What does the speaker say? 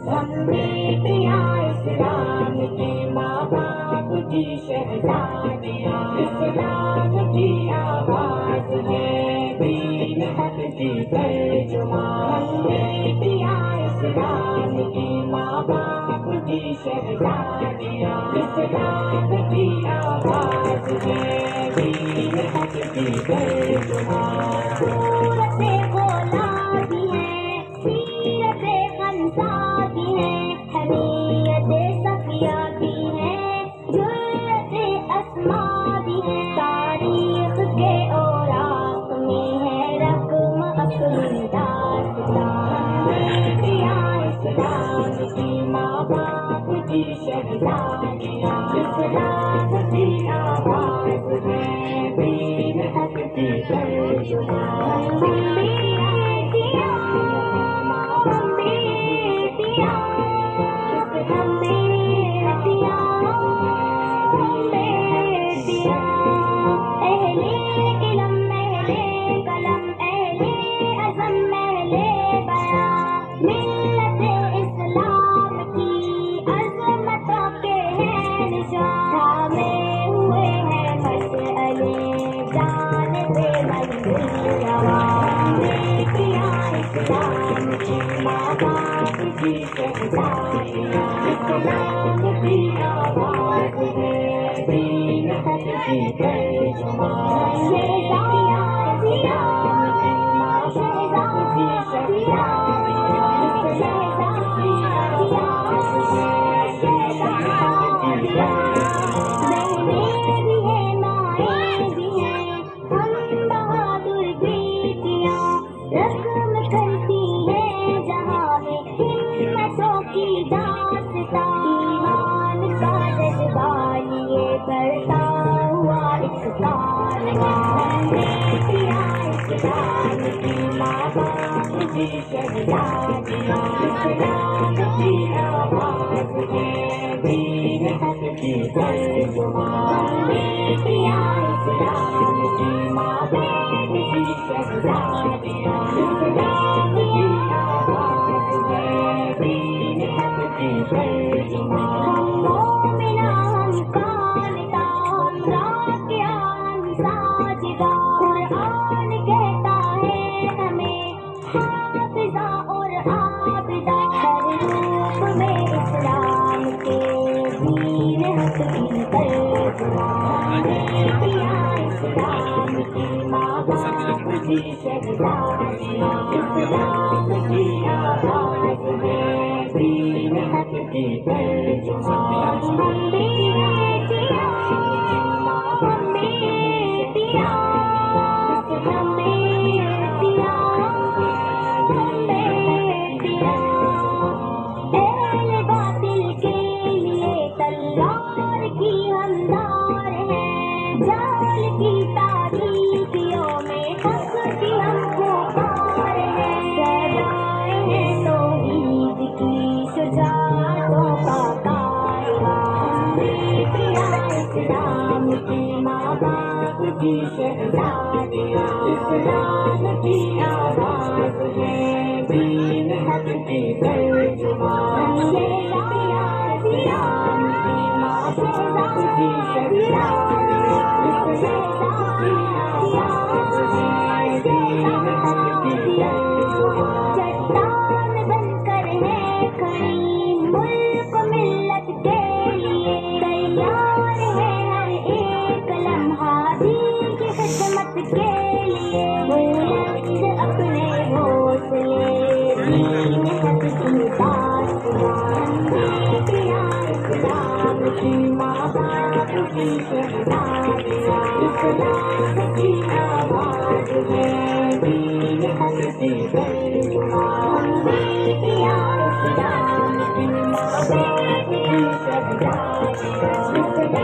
हम बेटियां इस्लाम की माँ बाप की शहजादियाँ इस्लाम की आवाज है दीन हक की तर्जुमान हम बेटियां इस्लाम की माँ बाप की शहजादियाँ इस्लाम की आवाज है दीन हक की तर्जुमान सूरतें औलादी हैं सीरतें खंसादी हैं हमीयतें सफिया की हैं जुर्रतें अस्मा भी हैं तारीख के औराक में है रकम अपनी दास्तान बेटियां इस्लाम की माँ बाप की शहजादियाँ इस्लाम की आवाज है दीन हक की तर्जुमान Thank you.